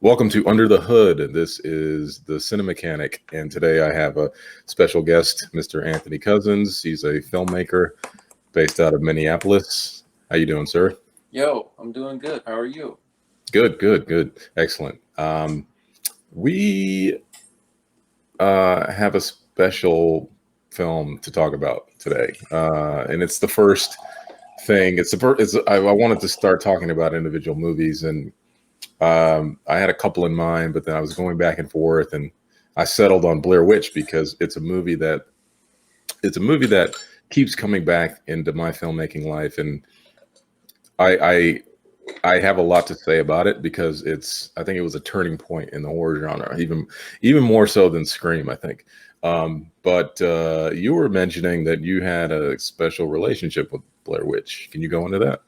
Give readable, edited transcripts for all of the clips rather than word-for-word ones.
Welcome to Under the Hood. This is the Cine-mechanic, and today I have a special guest, Mr. Anthony Cousins. He's a filmmaker based out of Minneapolis. How you doing, sir? Yo, I'm doing good. How are you? Good. Excellent. We have a special film to talk about today, and it's the first thing. I wanted to start talking about individual movies, and I had a couple in mind, but then I was going back and forth, and I settled on Blair Witch because it's a movie that keeps coming back into my filmmaking life, and I have a lot to say about it because I think it was a turning point in the horror genre, even more so than Scream, I think. But you were mentioning that you had a special relationship with Blair Witch. Can you go into that?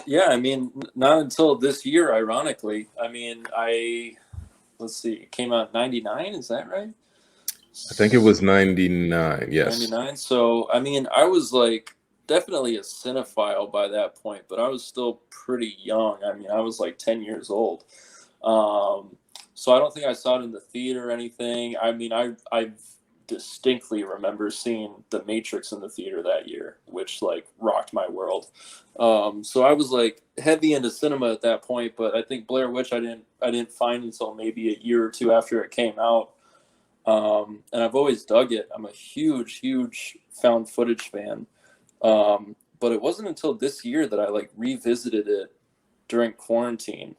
Yeah, I mean, not until this year, ironically. Let's see, it came out in 99, is that right? I think it was 99, yes. 99. So, I mean, I was like definitely a cinephile by that point, but I was still pretty young. I mean, I was like 10 years old. So I don't think I saw it in the theater or anything. I mean, I distinctly remember seeing The Matrix in the theater that year, which like rocked my world. So I was like heavy into cinema at that point, but I think Blair Witch I didn't find until maybe a year or two after it came out. And I've always dug it. I'm a huge found footage fan. But it wasn't until this year that I like revisited it during quarantine,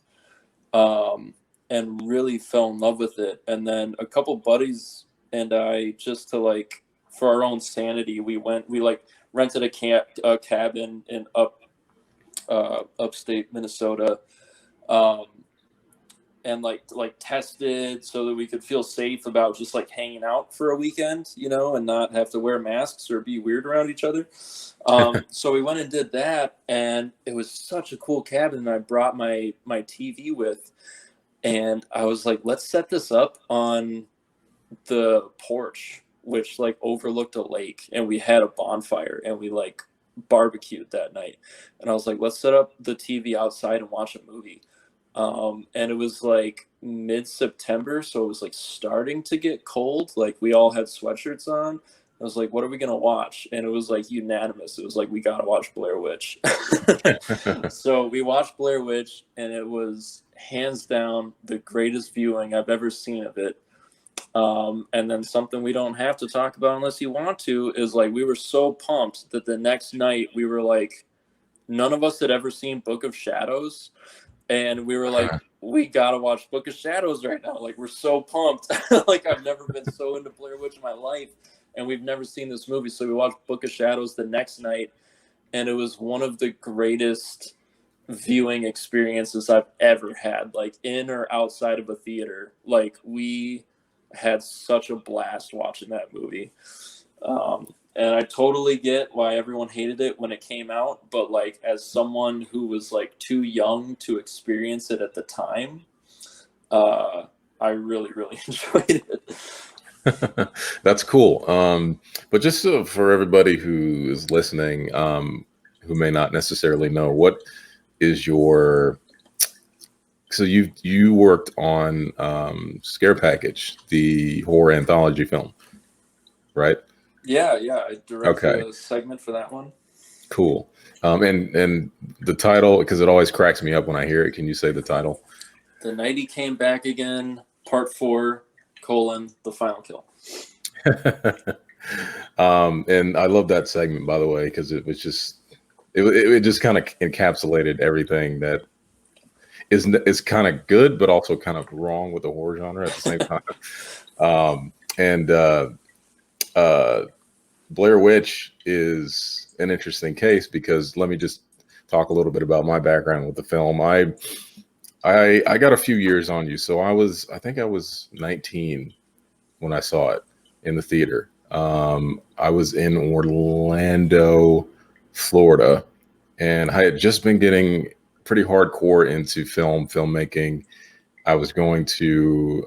and really fell in love with it. And then a couple buddies and I, just to like, for our own sanity, we like rented a cabin in upstate Minnesota, and like tested so that we could feel safe about just like hanging out for a weekend, and not have to wear masks or be weird around each other. So we went and did that, and it was such a cool cabin. And I brought my TV with, and I was like, let's set this up on the porch, which like overlooked a lake, and we had a bonfire, and we like barbecued that night. And I was like, let's set up the TV outside and watch a movie. And it was like mid-September, so it was like starting to get cold. Like we all had sweatshirts on. I was like, what are we gonna watch? And it was like unanimous. It was like, we gotta watch Blair Witch. So we watched Blair Witch, and it was hands down the greatest viewing I've ever seen of it. And then something we don't have to talk about unless you want to is like, we were so pumped that the next night we were like, none of us had ever seen Book of Shadows, and we were like, we gotta watch Book of Shadows right now. Like, we're so pumped. Like, I've never been so into Blair Witch in my life, and we've never seen this movie. So we watched Book of Shadows the next night, and it was one of the greatest viewing experiences I've ever had, like in or outside of a theater. Like, we had such a blast watching that movie. And I totally get why everyone hated it when it came out, but like, as someone who was like too young to experience it at the time, I really enjoyed it. That's cool. But just for everybody who is listening, who may not necessarily know, what is so you worked on Scare Package, the horror anthology film, right? Yeah, I directed a segment for that one. Cool. And the title, because it always cracks me up when I hear it. Can you say the title? The Night He Came Back Again, Part 4, The Final Kill. And I love that segment, by the way, because it was just it just kind of encapsulated everything that is kind of good, but also kind of wrong with the horror genre at the same time. Blair Witch is an interesting case because let me just talk a little bit about my background with the film. I got a few years on you. So I think I was 19 when I saw it in the theater. I was in Orlando, Florida, and I had just been getting pretty hardcore into filmmaking. I was going to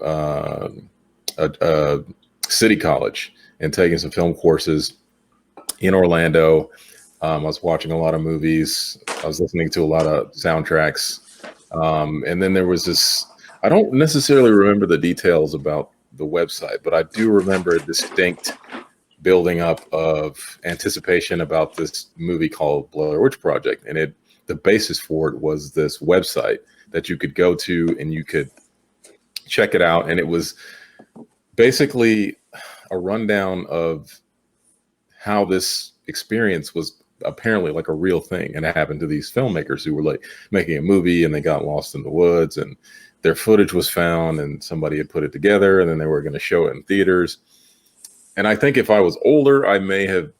a city college and taking some film courses in Orlando. I was watching a lot of movies. I was listening to a lot of soundtracks. And then there was this, I don't necessarily remember the details about the website, but I do remember a distinct building up of anticipation about this movie called Blair Witch Project. And the basis for it was this website that you could go to and you could check it out. And it was basically a rundown of how this experience was apparently like a real thing, and it happened to these filmmakers who were like making a movie and they got lost in the woods and their footage was found and somebody had put it together and then they were going to show it in theaters. And I think if I was older, I may have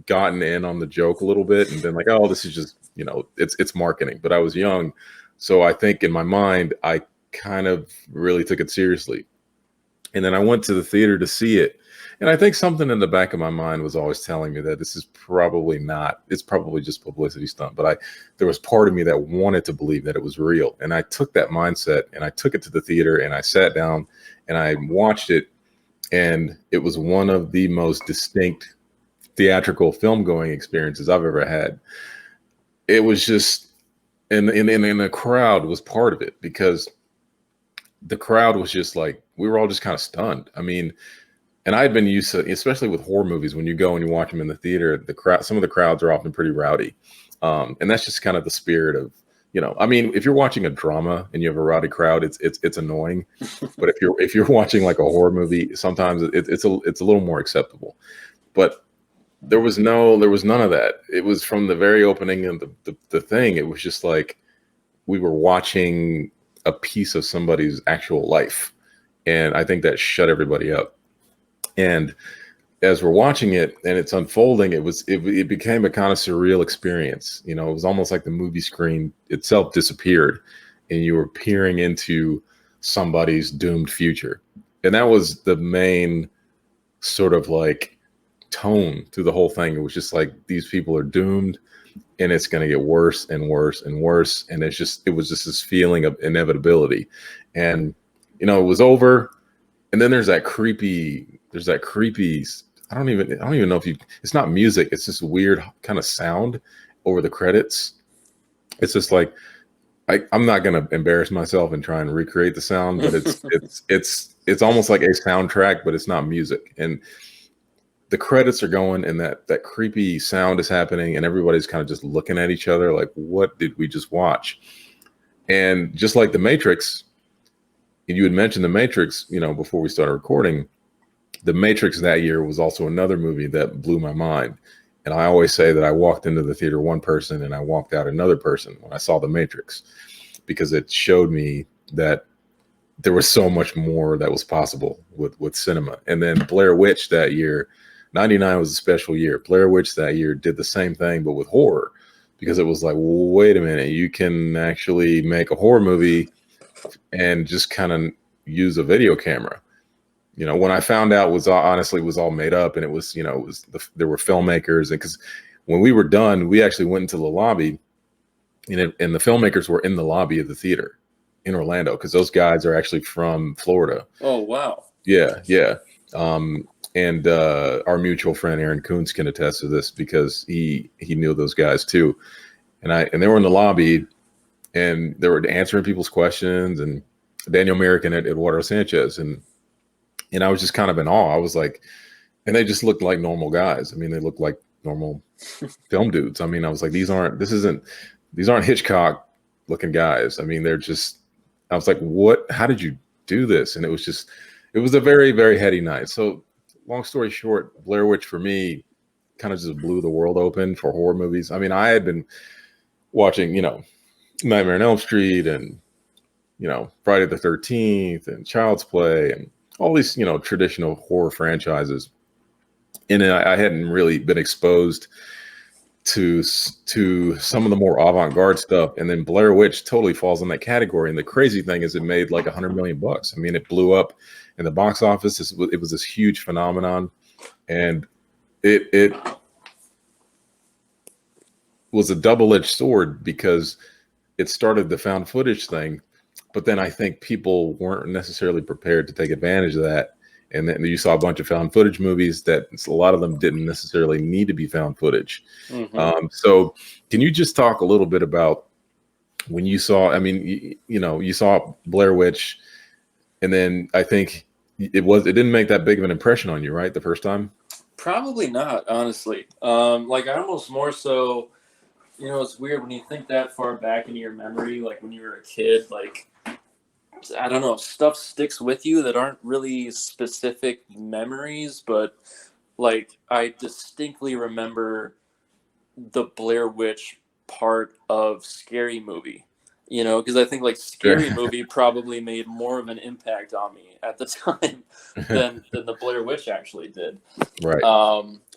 gotten in on the joke a little bit and been like, oh, this is just, you know, it's marketing. But I was young, so I think in my mind I kind of really took it seriously. And then I went to the theater to see it. And I think something in the back of my mind was always telling me that this is probably not, it's probably just publicity stunt. But there was part of me that wanted to believe that it was real. And I took that mindset and I took it to the theater and I sat down and I watched it. And it was one of the most distinct theatrical film going experiences I've ever had. It was just, and the crowd was part of it, because the crowd was just like, we were all just kind of stunned. I mean, and I had been used to, especially with horror movies, when you go and you watch them in the theater, some of the crowds are often pretty rowdy. And that's just kind of the spirit of, you know, I mean, if you're watching a drama and you have a rowdy crowd, it's annoying. But if you're watching like a horror movie, sometimes it's a little more acceptable. But there was none of that. It was from the very opening of the thing. It was just like we were watching a piece of somebody's actual life. And I think that shut everybody up. And as we're watching it and it's unfolding, it became a kind of surreal experience. You know, it was almost like the movie screen itself disappeared and you were peering into somebody's doomed future. And that was the main sort of like tone through the whole thing. It was just like, these people are doomed and it's going to get worse and worse and worse. And it was just this feeling of inevitability. And, you know, it was over. And then there's that creepy, I don't even know it's not music. It's this weird kind of sound over the credits. It's just like, I'm not going to embarrass myself and try and recreate the sound, but it's almost like a soundtrack, but it's not music. And the credits are going and that creepy sound is happening and everybody's kind of just looking at each other like, what did we just watch? And just like The Matrix, and you had mentioned The Matrix, you know, before we started recording, The Matrix that year was also another movie that blew my mind. And I always say that I walked into the theater one person and I walked out another person when I saw The Matrix, because it showed me that there was so much more that was possible with cinema. And then Blair Witch that year, 99 was a special year. Blair Witch that year did the same thing, but with horror, because it was like, wait a minute, you can actually make a horror movie and just kind of use a video camera. You know, when I found out was all made up, and it was, you know, there were filmmakers, and because when we were done, we actually went into the lobby, and the filmmakers were in the lobby of the theater in Orlando, because those guys are actually from Florida. Oh wow! Yeah. And our mutual friend Aaron Coons can attest to this, because he knew those guys too, and they were in the lobby, and they were answering people's questions, and Daniel Merrick and Eduardo Sanchez, and I was just kind of in awe. I was like, and they just looked like normal guys. I mean, they looked like normal film dudes. I mean, I was like, these aren't Hitchcock looking guys. I mean, I was like, how did you do this? And it was a very, very heady night. So long story short, Blair Witch for me kind of just blew the world open for horror movies. I mean, I had been watching, you know, Nightmare on Elm Street and, you know, Friday the 13th and Child's Play and all these, you know, traditional horror franchises. And I hadn't really been exposed to some of the more avant-garde stuff. And then Blair Witch totally falls in that category. And the crazy thing is it made like $100 million. I mean, it blew up in the box office. It was this huge phenomenon. And it was a double-edged sword, because it started the found footage thing, but then I think people weren't necessarily prepared to take advantage of that. And then you saw a bunch of found footage movies that a lot of them didn't necessarily need to be found footage. Mm-hmm. So can you just talk a little bit about when you saw, I mean, you saw Blair Witch, and then I think it didn't make that big of an impression on you, right? The first time? Probably not, honestly. Like I almost more so, it's weird when you think that far back into your memory, like when you were a kid, like I don't know, stuff sticks with you that aren't really specific memories, but like I distinctly remember the Blair Witch part of Scary Movie, because I think like Scary Movie probably made more of an impact on me at the time than the Blair Witch actually did. Right.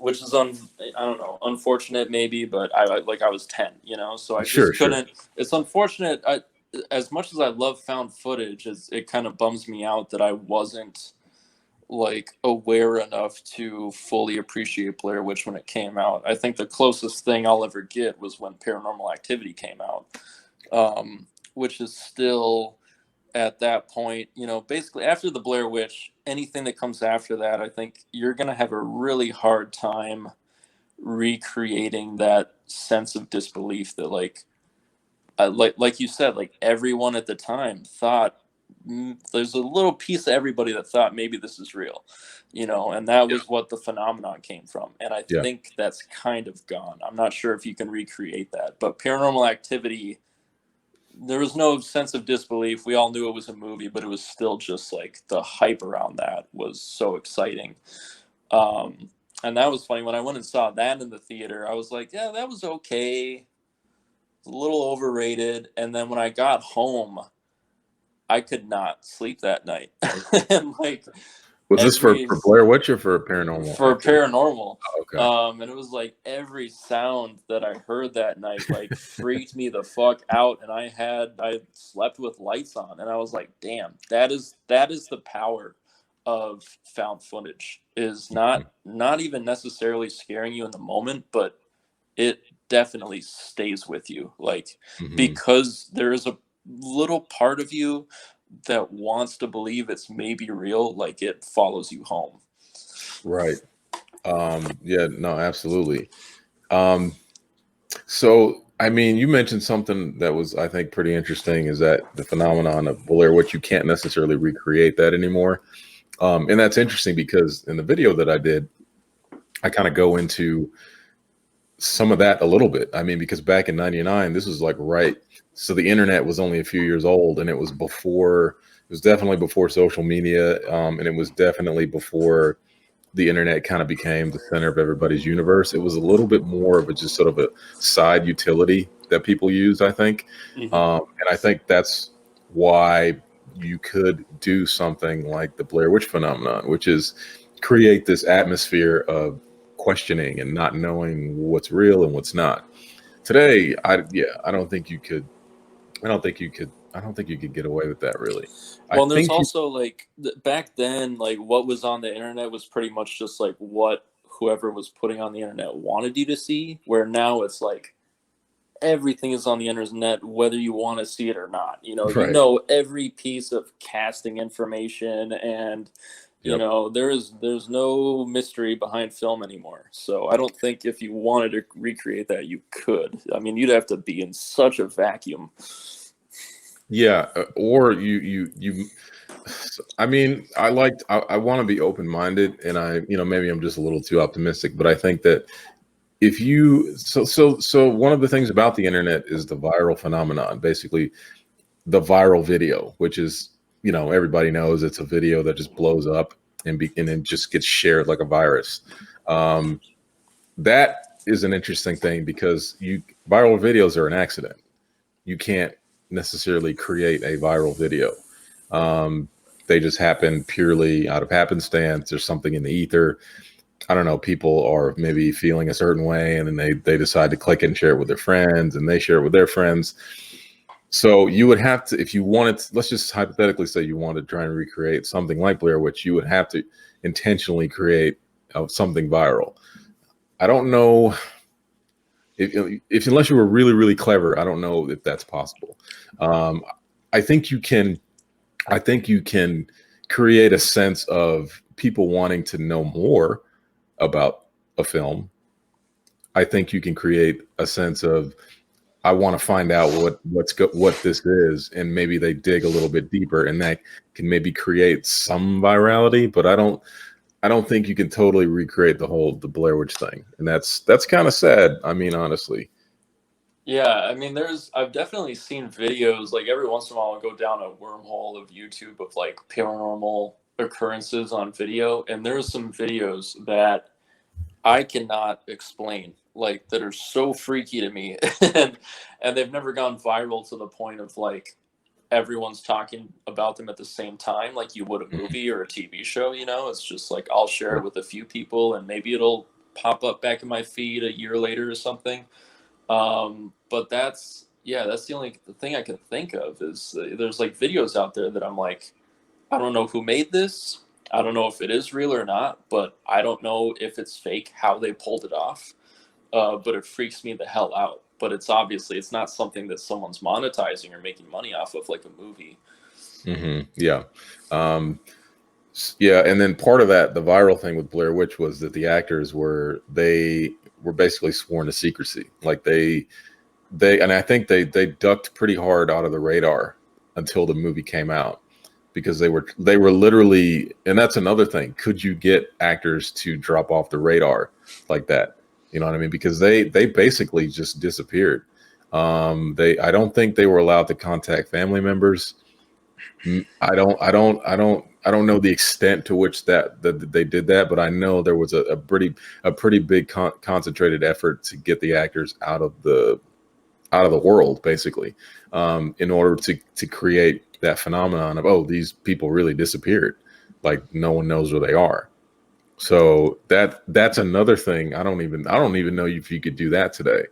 Which is I don't know, unfortunate maybe, but I was 10, so I Sure, just couldn't. It's unfortunate. As much as I love found footage, it kind of bums me out that I wasn't like aware enough to fully appreciate Blair Witch when it came out. I think the closest thing I'll ever get was when Paranormal Activity came out, which is still at that point, basically after the Blair Witch, anything that comes after that, I think you're going to have a really hard time recreating that sense of disbelief that like you said, like everyone at the time thought there's a little piece of everybody that thought maybe this is real, and that was what the phenomenon came from. And I think that's kind of gone. I'm not sure if you can recreate that, but Paranormal Activity, there was no sense of disbelief. We all knew it was a movie, but it was still just like the hype around that was so exciting. And that was funny. When I went and saw that in the theater, I was like, yeah, that was okay. A little overrated. And then when I got home, I could not sleep that night. And like, was this for Blair Witch or for Paranormal? For Paranormal. Oh, okay. And it was like every sound that I heard that night like freaked me the fuck out. And I slept with lights on, and I was like, damn, that is the power of found footage, is not even necessarily scaring you in the moment, but it definitely stays with you, like because there is a little part of you that wants to believe it's maybe real, like it follows you home. Right. Yeah, no, absolutely. So, I mean, you mentioned something that was, I think, pretty interesting, is that the phenomenon of Blair Witch, you can't necessarily recreate that anymore. And that's interesting because in the video that I did, I kind of go into some of that a little bit. I mean, because back in '99, this was like so the internet was only a few years old, and it was definitely before social media, and it was definitely before the internet kind of became the center of everybody's universe. It was a little bit more of just sort of a side utility that people used, I think. And I think that's why you could do something like the Blair Witch phenomenon, which is create this atmosphere of questioning and not knowing what's real and what's not. Today, I don't think you could get away with that, really. Well, there's also like back then, like what was on the internet was pretty much just like what whoever was putting on the internet wanted you to see, where now it's like everything is on the internet, whether you want to see it or not. Right. Every piece of casting information, and there's no mystery behind film anymore. So I don't think if you wanted to recreate that, you could. I mean, you'd have to be in such a vacuum. Yeah, or you. I mean, I want to be open-minded, and maybe I'm just a little too optimistic, but I think that if you so one of the things about the internet is the viral phenomenon, basically the viral video, which is, everybody knows it's a video that just blows up and then just gets shared like a virus. That is an interesting thing because viral videos are an accident. You can't necessarily create a viral video. They just happen purely out of happenstance. There's something in the ether. I don't know, people are maybe feeling a certain way, and then they decide to click and share it with their friends, and they share it with their friends. So you would have to, if you wanted to, let's just hypothetically say you wanted to try and recreate something like Blair Witch, you would have to intentionally create something viral. I don't know if unless you were really, really clever, I don't know if that's possible. I think you can create a sense of people wanting to know more about a film. I think you can create a sense of I want to find out what this is, and maybe they dig a little bit deeper, and that can maybe create some virality. But I don't think you can totally recreate the Blair Witch thing, and that's kind of sad. I mean, honestly. Yeah, I mean, I've definitely seen videos, like every once in a while I'll go down a wormhole of YouTube of like paranormal occurrences on video, and there's some videos that I cannot explain, like that are so freaky to me, and they've never gone viral to the point of like everyone's talking about them at the same time, like you would a Mhm. movie or a TV show. It's just like I'll share it with a few people, and maybe it'll pop up back in my feed a year later or something. But that's the thing I can think of is there's like videos out there that I'm like, I don't know who made this. I don't know if it is real or not, but I don't know if it's fake, how they pulled it off. But it freaks me the hell out. But it's not something that someone's monetizing or making money off of like a movie. Yeah. Um, yeah, and then part of that, the viral thing with Blair Witch was that the actors were basically sworn to secrecy. Like and I think they ducked pretty hard out of the radar until the movie came out, because they were literally, and that's another thing. Could you get actors to drop off the radar like that? You know what I mean? Because they basically just disappeared. I don't think they were allowed to contact family members. I don't know the extent to which that they did that, but I know there was a pretty big concentrated effort to get the actors out of the world, basically, in order to create that phenomenon of, oh, these people really disappeared, like no one knows where they are. So that's another thing. I don't even know if you could do that today,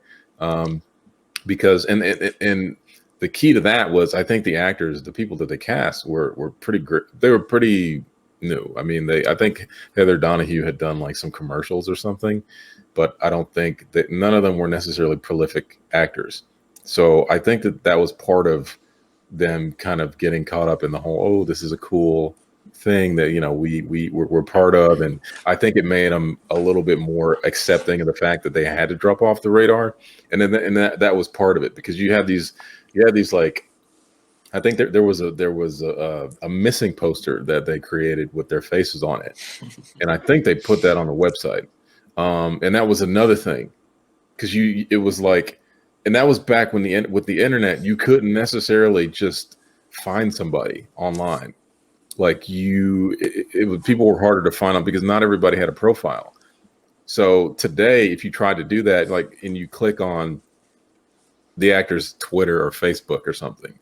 because and the key to that was, I think the actors, the people that they cast were pretty great. They were pretty new. I mean, I think Heather Donahue had done like some commercials or something, but I don't think that, none of them were necessarily prolific actors. So I think that was part of them kind of getting caught up in the whole, oh, this is a cool thing that, we're part of. And I think it made them a little bit more accepting of the fact that they had to drop off the radar. And then that was part of it, because you had these like, I think there was a missing poster that they created with their faces on it, and I think they put that on the website. And that was another thing, because it was like, and that was back when with the internet, you couldn't necessarily just find somebody online. Like people were harder to find out, because not everybody had a profile. So today, if you tried to do that, like, and you click on the actor's Twitter or Facebook or something,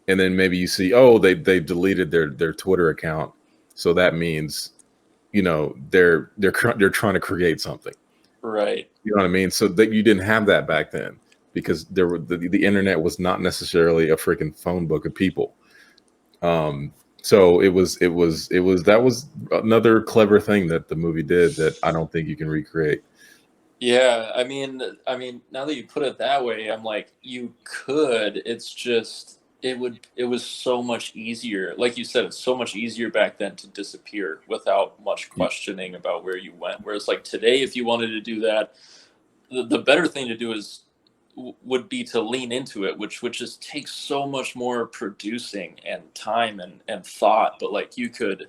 and then maybe you see, oh, they deleted their Twitter account, so that means, they're trying to create something. Right. You know what I mean? So that you didn't have that back then, because the internet was not necessarily a freaking phone book of people. So that was another clever thing that the movie did that I don't think you can recreate. Yeah, I mean, now that you put it that way, I'm like, you could. It's just it was so much easier. Like you said, it's so much easier back then to disappear without much questioning about where you went. Whereas like today, if you wanted to do that, the better thing to do would be to lean into it, which just takes so much more producing and time and thought. But like you could,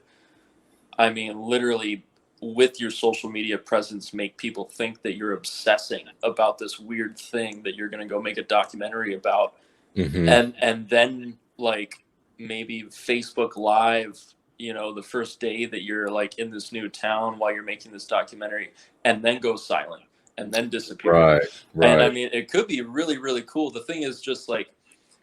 I mean, literally with your social media presence, make people think that you're obsessing about this weird thing that you're going to go make a documentary about. Mm-hmm. And then like maybe Facebook Live, the first day that you're like in this new town while you're making this documentary, and then go silent and then disappear. Right, And I right. mean, it could be really, really cool. The thing is just like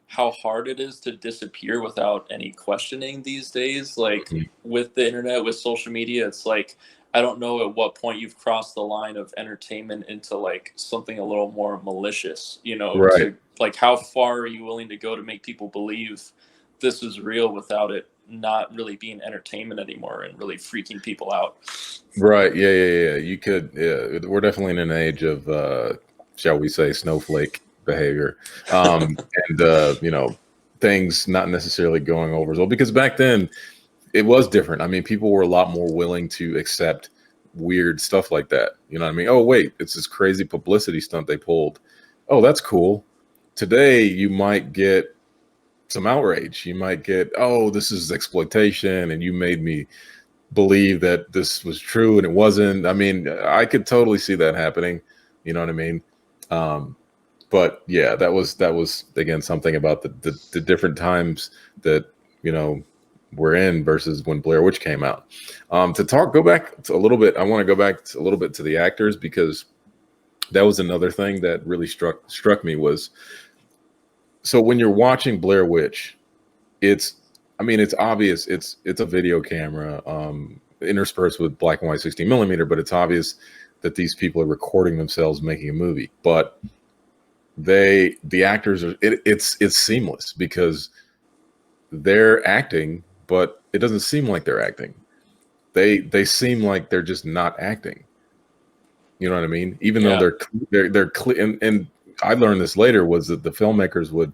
how hard it is to disappear without any questioning these days. Like Mhm. with the internet, with social media, it's like, I don't know at what point you've crossed the line of entertainment into like something a little more malicious, Right. to like how far are you willing to go to make people believe this is real without it not really being entertainment anymore and really freaking people out. Right. Yeah, yeah, yeah. You could. Yeah, we're definitely in an age of, shall we say, snowflake behavior, and things not necessarily going over as well. Because back then it was different. I mean, people were a lot more willing to accept weird stuff like that. You know what I mean? Oh, wait, it's this crazy publicity stunt they pulled. Oh, that's cool. today you might get some outrage. You might get, oh, this is exploitation, and you made me believe that this was true and it wasn't. I mean, I could totally see that happening. You know what I mean? But yeah, that was again something about the different times that, you know, we're in versus when Blair Witch came out. Go back a little bit. I want to go back a little bit to the actors, because that was another thing that really struck me was, so when you're watching Blair Witch, it's obvious it's a video camera interspersed with black and white 16 millimeter, but it's obvious that these people are recording themselves making a movie. But the actors are, it's seamless because they're acting, but it doesn't seem like they're acting. They seem like they're just not acting. You know what I mean? Even though they're clear. And I learned this later, was that the filmmakers would,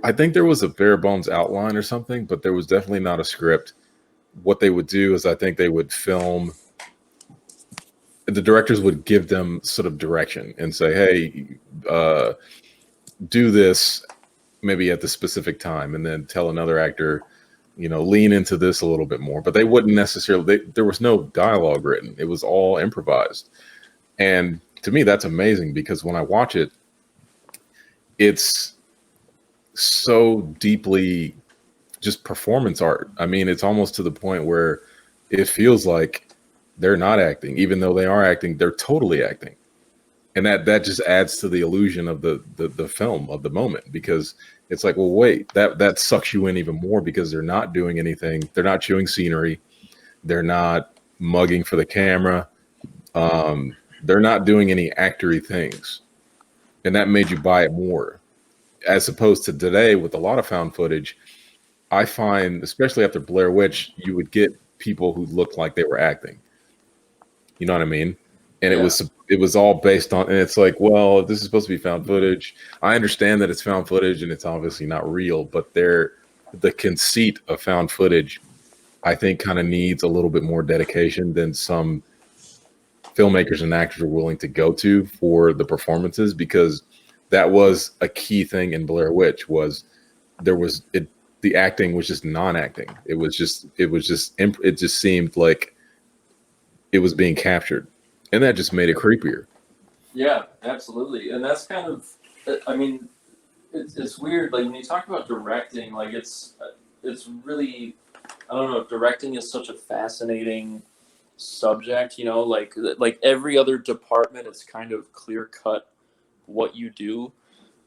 I think there was a bare bones outline or something, but there was definitely not a script. What they would do is, I think they would film, the directors would give them sort of direction and say, hey, do this maybe at the specific time, and then tell another actor, you know, lean into this a little bit more. But they wouldn't necessarily, there was no dialogue written. It was all improvised. And to me, that's amazing, because when I watch it, it's so deeply just performance art. I mean, it's almost to the point where it feels like they're not acting. Even though they are acting, they're totally acting. And that just adds to the illusion of the film, of the moment, because it's like, well, wait, that sucks you in even more, because they're not doing anything. They're not chewing scenery. They're not mugging for the camera. They're not doing any actory things. And that made you buy it more. As opposed to today, with a lot of found footage, I find, especially after Blair Witch, you would get people who looked like they were acting. You know what I mean? And it was all based on, and it's like, well, this is supposed to be found footage. I understand that it's found footage and it's obviously not real, but the conceit of found footage, I think, kind of needs a little bit more dedication than some filmmakers and actors are willing to go to for the performances, because that was a key thing in Blair Witch, was the acting was just non-acting. It just seemed like it was being captured, and that just made it creepier. Yeah, absolutely. And that's kind of, I mean, it's weird. Like, when you talk about directing, like, it's really, I don't know, if directing is such a fascinating subject, you know, like every other department, it's kind of clear cut what you do.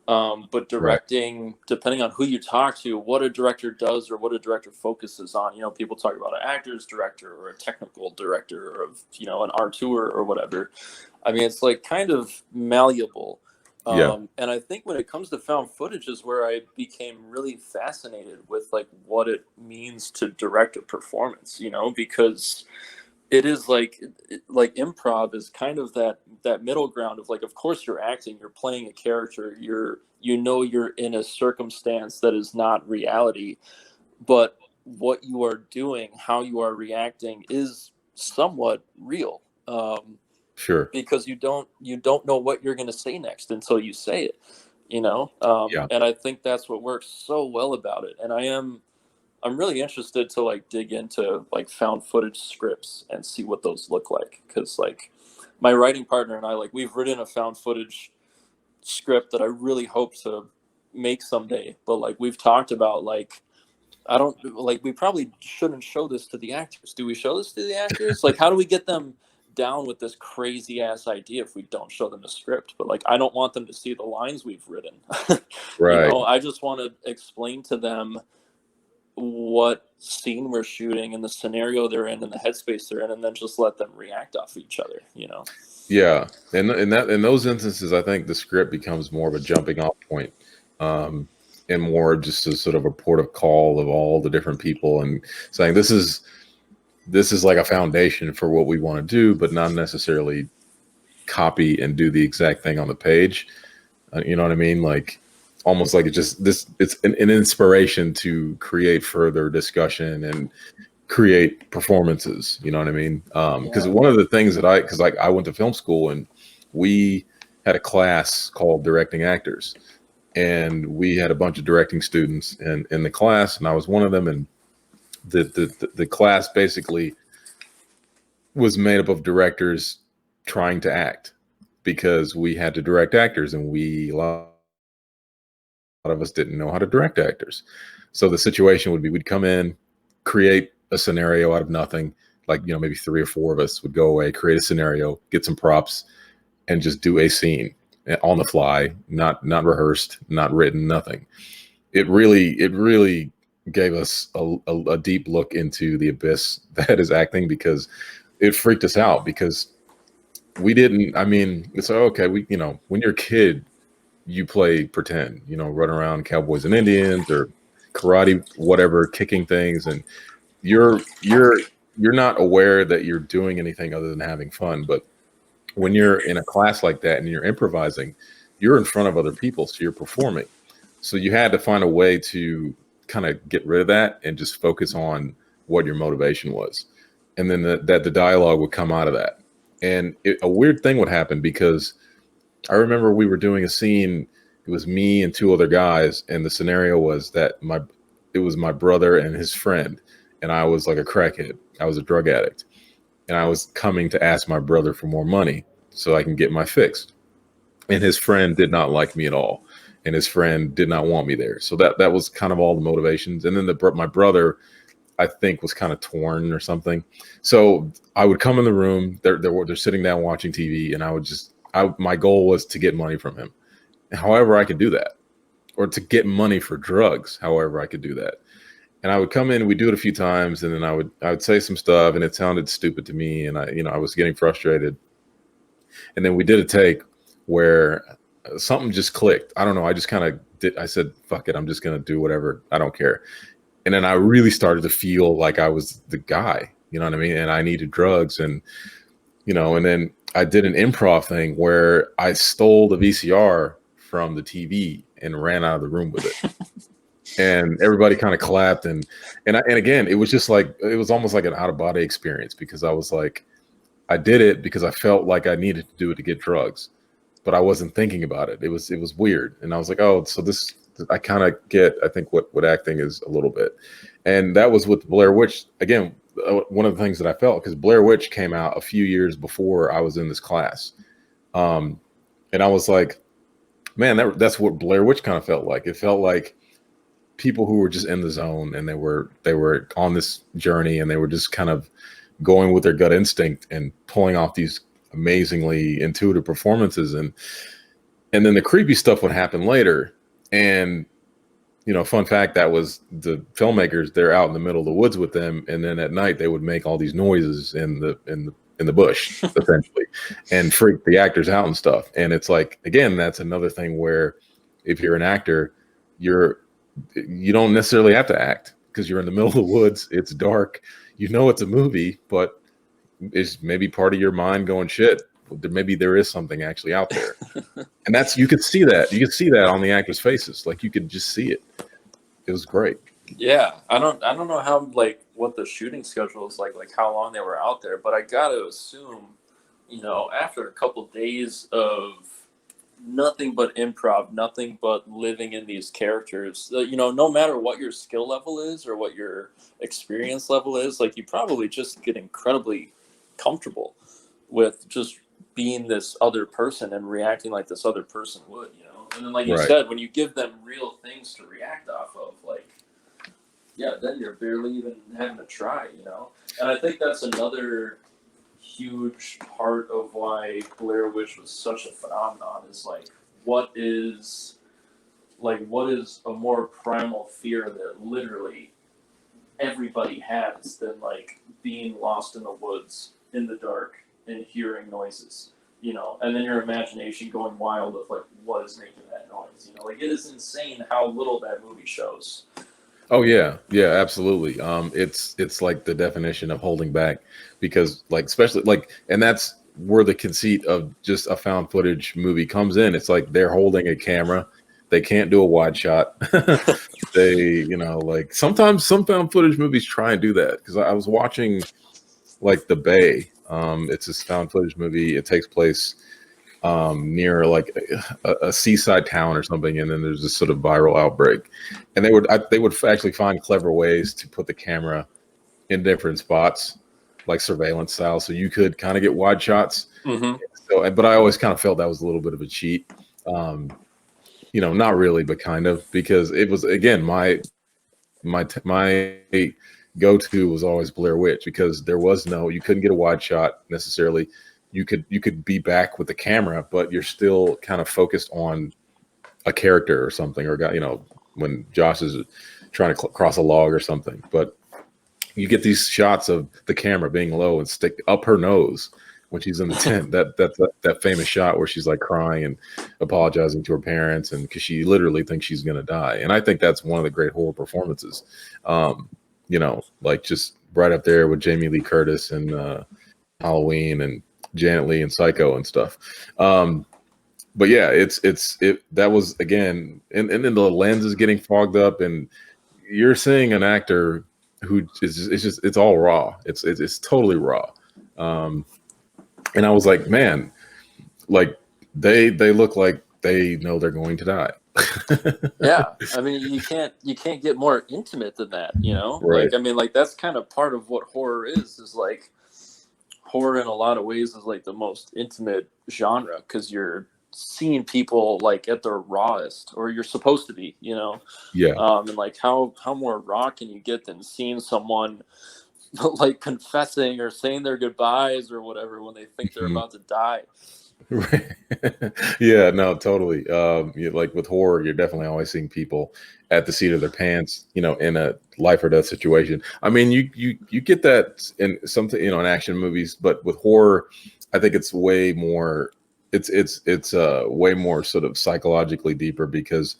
But directing, depending on who you talk to, what a director does or what a director focuses on, you know, people talk about an actor's director or a technical director or, you know, an auteur or whatever. I mean, it's like kind of malleable. And I think when it comes to found footage is where I became really fascinated with, like, what it means to direct a performance, you know, because it is like improv is kind of that middle ground of, like, of course you're acting, you're playing a character, you're in a circumstance that is not reality, but what you are doing, how you are reacting, is somewhat real. Sure. Because you don't know what you're going to say next until you say it, you know. And I think that's what works so well about it. And I'm really interested to, like, dig into, like, found footage scripts and see what those look like, because, like, my writing partner and I, like, we've written a found footage script that I really hope to make someday, but, like, we've talked about, like, we probably shouldn't show this to the actors. Do we show this to the actors? Like, how do we get them down with this crazy ass idea if we don't show them a script? But, like, I don't want them to see the lines we've written. Right. You know, I just want to explain to them what scene we're shooting and the scenario they're in and the headspace they're in, and then just let them react off each other, you know? Yeah. And in those instances, I think the script becomes more of a jumping off point, and more just a sort of a port of call of all the different people, and saying this is like a foundation for what we want to do, but not necessarily copy and do the exact thing on the page. You know what I mean? Like, almost like it's an inspiration to create further discussion and create performances. You know what I mean? Because one of the things that I went to film school, and we had a class called Directing Actors, and we had a bunch of directing students in the class, and I was one of them. And the class basically was made up of directors trying to act, because we had to direct actors, and a lot of us didn't know how to direct actors. So the situation would be, we'd come in, create a scenario out of nothing. Like, maybe 3 or 4 of us would go away, create a scenario, get some props, and just do a scene on the fly, not rehearsed, not written, nothing. It really gave us a deep look into the abyss that is acting, because it freaked us out, because we didn't, it's like, okay, when you're a kid, you play pretend, run around cowboys and Indians or karate, whatever, kicking things, and you're not aware that you're doing anything other than having fun. But when you're in a class like that and you're improvising, you're in front of other people, so you're performing. So you had to find a way to kind of get rid of that and just focus on what your motivation was, and then that the dialogue would come out of that. And a weird thing would happen, because I remember we were doing a scene. It was me and 2 other guys, and the scenario was that it was my brother and his friend, and I was like a crackhead. I was a drug addict, and I was coming to ask my brother for more money so I can get my fix. And his friend did not like me at all, and his friend did not want me there. So that was kind of all the motivations. And then my brother, I think, was kind of torn or something. So I would come in the room. They're sitting down watching TV, and my goal was to get money from him, however I could do that, or to get money for drugs, however I could do that. And I would come in, we'd do it a few times, and then I would say some stuff, and it sounded stupid to me, and I was getting frustrated. And then we did a take where something just clicked. I don't know. I just kind of I said, fuck it, I'm just gonna do whatever. I don't care. And then I really started to feel like I was the guy, you know what I mean? And I needed drugs, and and then I did an improv thing where I stole the VCR from the TV and ran out of the room with it. And everybody kind of clapped, and again, it was just like, it was almost like an out of body experience, because I was like, I did it because I felt like I needed to do it to get drugs, but I wasn't thinking about it. It was weird. And I was like, oh, so this, I kind of get, I think what acting is a little bit. And that was with Blair Witch. Again, one of the things that I felt, because Blair Witch came out a few years before I was in this class. And I was like, man, that's what Blair Witch kind of felt like. It felt like people who were just in the zone, and they were on this journey, and they were just kind of going with their gut instinct and pulling off these amazingly intuitive performances. And then the creepy stuff would happen later. And fun fact, that was the filmmakers, they're out in the middle of the woods with them, and then at night they would make all these noises in the bush essentially, and freak the actors out and stuff. And it's like, again, that's another thing where if you're an actor, you don't necessarily have to act, because you're in the middle of the woods, it's dark, it's a movie, but it's maybe part of your mind going, shit, maybe there is something actually out there. And you could see that on the actors' faces. Like, you could just see it. It was great. Yeah, I don't know how, like, what the shooting schedule is like how long they were out there, but I got to assume, after a couple days of nothing but improv, nothing but living in these characters, no matter what your skill level is or what your experience level is, like, you probably just get incredibly comfortable with just being this other person and reacting like this other person would, and then, like you said, when you give them real things to react off of, like, yeah, then you're barely even having to try, and I think that's another huge part of why Blair Witch was such a phenomenon, is like, what is a more primal fear that literally everybody has than, like, being lost in the woods in the dark and hearing noises, and then your imagination going wild of, like, what is making that noise, like, it is insane how little that movie shows. Oh yeah, absolutely. It's like the definition of holding back, because, like, especially, like, and that's where the conceit of just a found footage movie comes in. It's like they're holding a camera, they can't do a wide shot. They, like, sometimes some found footage movies try and do that, because I was watching, like, The Bay. It's this found footage movie. It takes place near like a seaside town or something, and then there's this sort of viral outbreak, and they would actually find clever ways to put the camera in different spots, like surveillance style, so you could kind of get wide shots. Mm-hmm. So, but I always kind of felt that was a little bit of a cheat. Not really, but kind of, because it was, again, my go-to was always Blair Witch, because you couldn't get a wide shot necessarily. You could be back with the camera, but you're still kind of focused on a character or something, or when Josh is trying to cross a log or something. But you get these shots of the camera being low and stick up her nose when she's in the tent. That famous shot where she's like crying and apologizing to her parents, and because she literally thinks she's gonna die. And I think that's one of the great horror performances. Like just right up there with Jamie Lee Curtis and Halloween and Janet Leigh and Psycho and stuff. But yeah, that was, again, and then the lens is getting fogged up, and you're seeing an actor who it's all raw. It's totally raw. And I was like, man, like they look like they know they're going to die. Yeah, I mean, you can't get more intimate than that, Right. Like, I mean, like, that's kind of part of what horror is like, horror in a lot of ways is like the most intimate genre, because you're seeing people like at their rawest, or you're supposed to be, Yeah. And like how more raw can you get than seeing someone like confessing or saying their goodbyes or whatever when they think they're about to die. Right. Yeah, no, totally. Like with horror, you're definitely always seeing people at the seat of their pants, in a life or death situation. I mean, you get that in something, in action movies, but with horror, I think it's way more. It's way more sort of psychologically deeper, because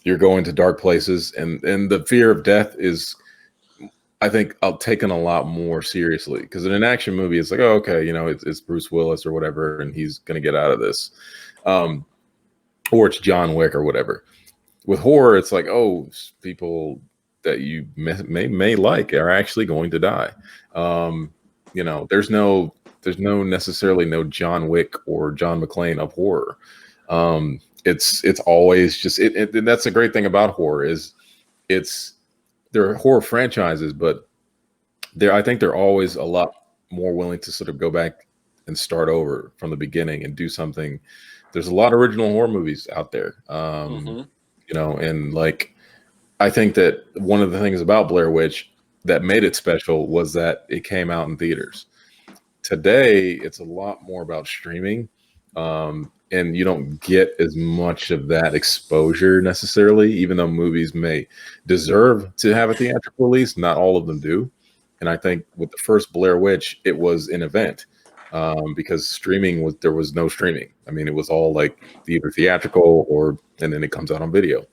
you're going to dark places, and the fear of death is, I think, I'll taken a lot more seriously, because in an action movie, it's like, oh, okay, it's Bruce Willis or whatever, and he's going to get out of this, or it's John Wick or whatever. With horror, it's like, oh, people that you may like are actually going to die. There's no necessarily no John Wick or John McClane of horror. It's always just it. And that's the great thing about horror is there are horror franchises, but I think they're always a lot more willing to sort of go back and start over from the beginning and do something. There's a lot of original horror movies out there, and like, I think that one of the things about Blair Witch that made it special was that it came out in theaters. Today, it's a lot more about streaming, and you don't get as much of that exposure necessarily, even though movies may deserve to have a theatrical release. Not all of them do. And I think with the first Blair Witch, it was an event, because there was no streaming. I mean, it was all like either theatrical and then it comes out on video.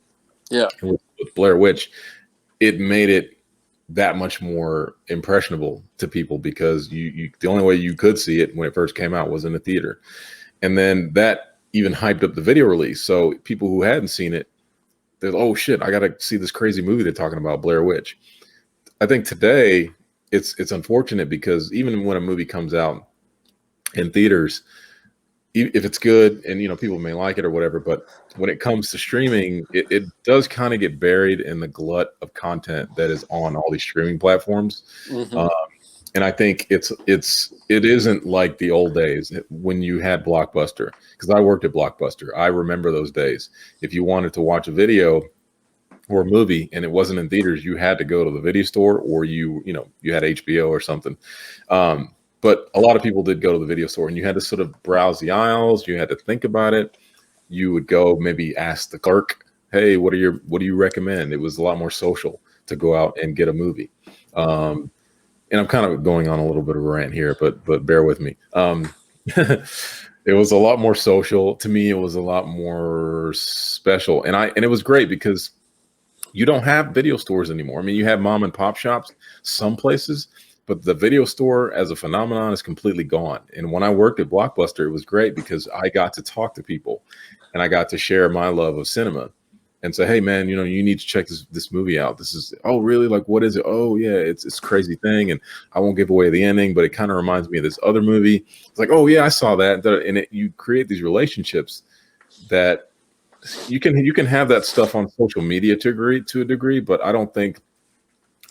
Yeah. And with Blair Witch, it made it that much more impressionable to people, because the only way you could see it when it first came out was in a theater. And then that even hyped up the video release. So people who hadn't seen it, they're, oh shit, I got to see this crazy movie they're talking about, Blair Witch. I think today it's unfortunate, because even when a movie comes out in theaters, if it's good and people may like it or whatever, but when it comes to streaming, it does kind of get buried in the glut of content that is on all these streaming platforms. Mm-hmm. And I think it isn't like the old days when you had Blockbuster, because I worked at Blockbuster. I remember those days. If you wanted to watch a video or a movie and it wasn't in theaters, you had to go to the video store, or you had HBO or something. But a lot of people did go to the video store, and you had to sort of browse the aisles. You had to think about it. You would go maybe ask the clerk, hey, what do you recommend? It was a lot more social to go out and get a movie. And I'm kind of going on a little bit of a rant here, but bear with me. It was a lot more social. To me, it was a lot more special. And it was great, because you don't have video stores anymore. I mean, you have mom and pop shops some places, but the video store as a phenomenon is completely gone. And when I worked at Blockbuster, it was great, because I got to talk to people and I got to share my love of cinema. and say, hey man, you need to check this movie out. This is, oh really, like what is it? Oh yeah, it's this crazy thing, and I won't give away the ending, but it kind of reminds me of this other movie. It's like, oh yeah, I saw that. And you create these relationships that you can have that stuff on social media to a degree, but I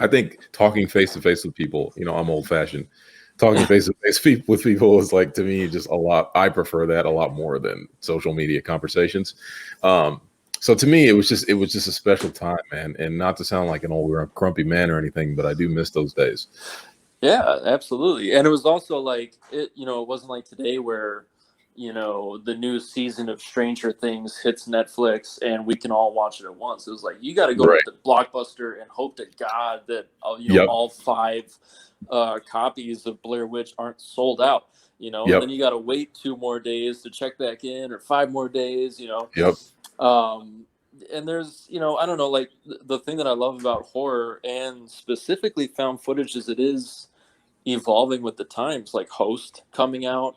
think talking face to face with people, I'm old fashioned. Talking face to face with people is, like, to me, just a lot. I prefer that a lot more than social media conversations. So to me, it was just a special time, man. And not to sound like an old grumpy man or anything, but I do miss those days. Yeah, absolutely. And it was also like it wasn't like today where the new season of Stranger Things hits Netflix and we can all watch it at once. It was like you got to go Right. to the Blockbuster and hope to God that Yep. all 5 copies of Blair Witch aren't sold out. And Yep. then you got to wait 2 more days to check back in, or 5 more days. Yep. And there's I don't know, like the thing that I love about horror and specifically found footage is it is evolving with the times, like Host coming out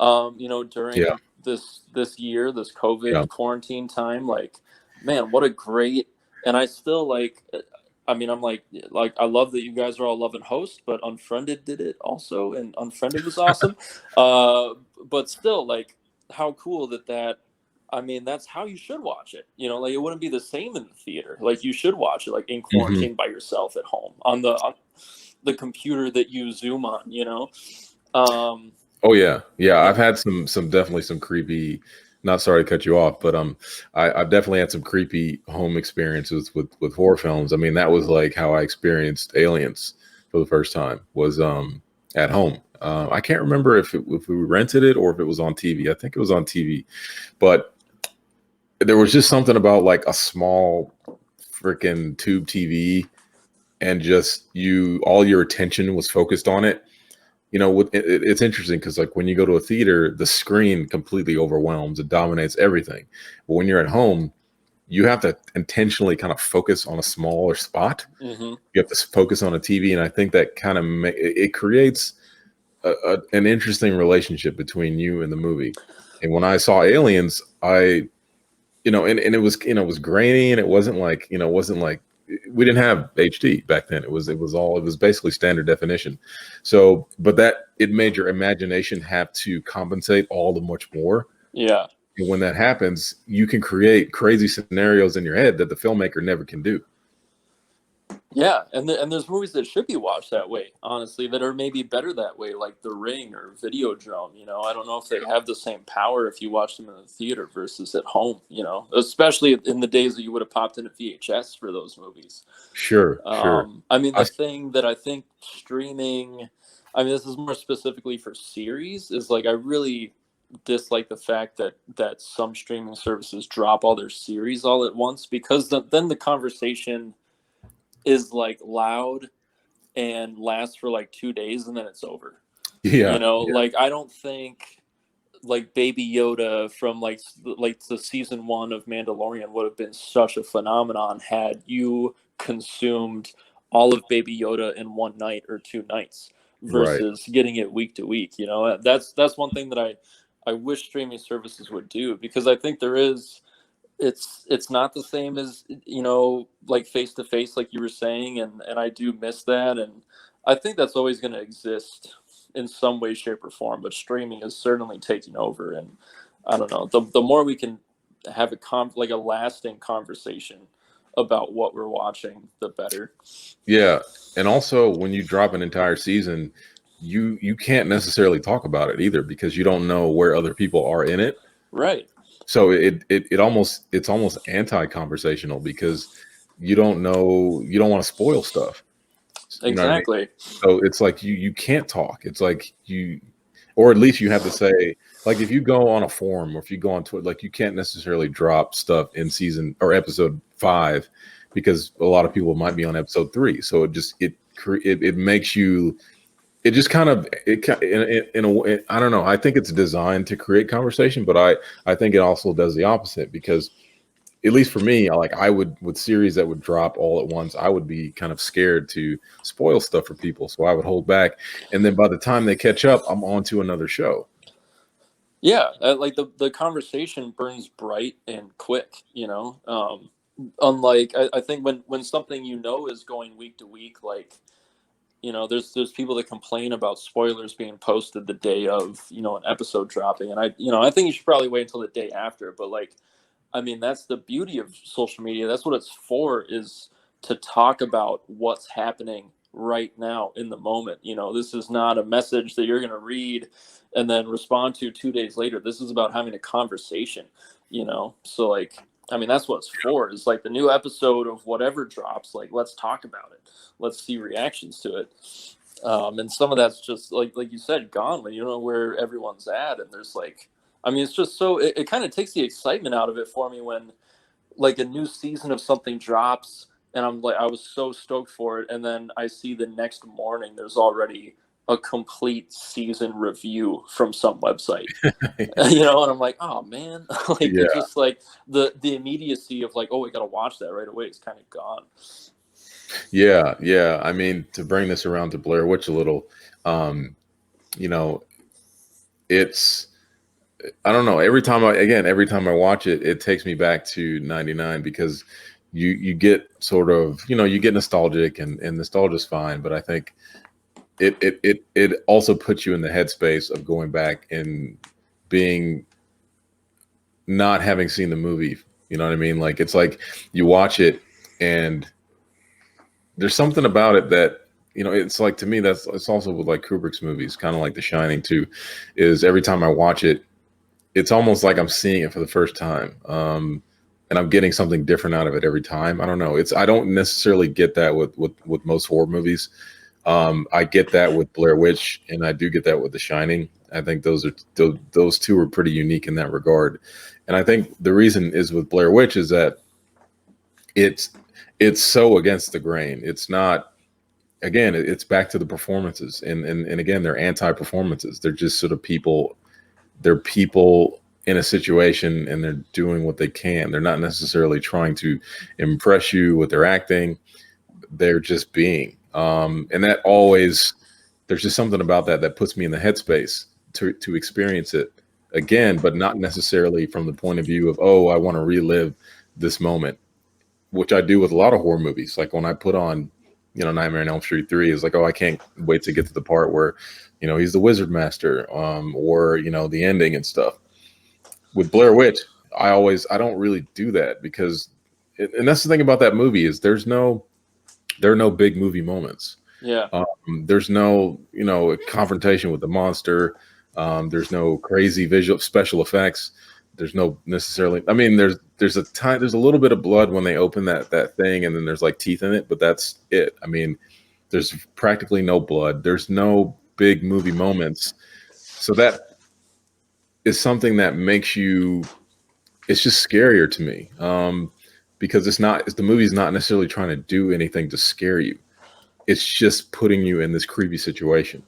during Yeah. this year, this Yeah. COVID quarantine time. Like, man, what a great. And I still I'm like I love that you guys are all loving Host, but Unfriended did it also, and Unfriended was awesome. But still, like, how cool that that's how you should watch it. Like it wouldn't be the same in the theater. Like you should watch it like in Hmm. quarantine by yourself at home on the computer that you Zoom on. Um, Oh yeah. Yeah. yeah, I've had some definitely some creepy. Not sorry to cut you off, but I've definitely had some creepy home experiences with horror films. I mean, that was like how I experienced Aliens for the first time, was at home. I can't remember if we rented it or if it was on TV. I think it was on TV, but there was just something about like a small freaking tube TV, and just all your attention was focused on it. It's interesting because, like, when you go to a theater, the screen completely overwhelms, it dominates everything. But when you're at home, you have to intentionally kind of focus on a smaller spot. mm-hmm. You have to focus on a TV, and I think that kind of it creates an interesting relationship between you and the movie. And when I saw Aliens, and it was grainy, and it wasn't like, we didn't have HD back then. It was basically standard definition. So, but that it made your imagination have to compensate all the much more. Yeah. And when that happens, you can create crazy scenarios in your head that the filmmaker never can do. Yeah, and there's movies that should be watched that way, honestly, that are maybe better that way, like The Ring or Videodrome. I don't know if they have the same power if you watch them in the theater versus at home. Especially in the days that you would have popped in a VHS for those movies. Sure. The thing that I think streaming, this is more specifically for series, is like I really dislike the fact that some streaming services drop all their series all at once, because then the conversation is like loud and lasts for like 2 days and then it's over. Yeah. Like I don't think like Baby Yoda from like the season 1 of Mandalorian would have been such a phenomenon had you consumed all of Baby Yoda in one night or 2 nights versus getting it week to week. That's one thing that I wish streaming services would do, because I think it's not the same as like face to face, like you were saying, and I do miss that, and I think that's always going to exist in some way, shape, or form. But streaming is certainly taking over, and I don't know, the more we can have a lasting conversation about what we're watching, the better. Yeah, and also when you drop an entire season, you can't necessarily talk about it either, because you don't know where other people are in it. Right. So it's almost anti-conversational, because you don't want to spoil stuff. You know what I mean? Exactly. So it's like you can't talk. It's like or at least you have to say, like, if you go on a forum or if you go on Twitter, like, you can't necessarily drop stuff in season or episode 5, because a lot of people might be on episode 3. So it makes you. It just kind of in a way, I don't know. I think it's designed to create conversation, but I think it also does the opposite, because at least for me, I would, with series that would drop all at once, I would be kind of scared to spoil stuff for people, so I would hold back, and then by the time they catch up, I'm on to another show. Yeah, like the conversation burns bright and quick. unlike I think when something is going week to week, like, there's people that complain about spoilers being posted the day of, an episode dropping, and I think you should probably wait until the day after. But like, I mean, that's the beauty of social media. That's what it's for, is to talk about what's happening right now in the moment. This is not a message that you're going to read and then respond to 2 days later. This is about having a conversation, So like, I mean, that's what it's for, is like the new episode of whatever drops, like, let's talk about it. Let's see reactions to it. And some of that's just like you said, gone when you don't know where everyone's at. And there's like, I mean, it's just so, it kind of takes the excitement out of it for me when like a new season of something drops and I'm like, I was so stoked for it. And then I see the next morning, there's already a complete season review from some website, and I'm like, oh man, like Yeah. it's just like the immediacy of like, oh, we got to watch that right away. It's kind of gone. Yeah. Yeah. I mean, to bring this around to Blair Witch a little, you know, it's, I don't know. Every time I watch it, it takes me back to 99, because you get sort of, you get nostalgic, and nostalgia's fine. But I think it also puts you in the headspace of going back and being, not having seen the movie. You know what I mean? Like, it's like you watch it and there's something about it that, it's like, to me, it's also with like Kubrick's movies, kind of like The Shining too, is every time I watch it, it's almost like I'm seeing it for the first time. And I'm getting something different out of it every time. I don't know. I don't necessarily get that with most horror movies. I get that with Blair Witch, and I do get that with The Shining. I think those two are pretty unique in that regard. And I think the reason is with Blair Witch is that it's so against the grain. It's not, again, it's back to the performances, and again, they're anti-performances. They're just sort of people. They're people in a situation, and they're doing what they can. They're not necessarily trying to impress you with their acting. They're just being. And that always, there's just something about that puts me in the headspace to experience it again, but not necessarily from the point of view of, oh, I want to relive this moment, which I do with a lot of horror movies. Like when I put on, Nightmare on Elm Street 3, is like, oh, I can't wait to get to the part where, he's the wizard master, or, the ending and stuff. With Blair Witch, I don't really do that, because, and that's the thing about that movie, is there are no big movie moments. Yeah. There's no, confrontation with the monster. There's no crazy visual special effects. There's no necessarily, I mean, there's a little bit of blood when they open that thing, and then there's like teeth in it, but that's it. I mean, there's practically no blood. There's no big movie moments. So that is something that makes it's just scarier to me. Because the movie's not necessarily trying to do anything to scare you. It's just putting you in this creepy situation.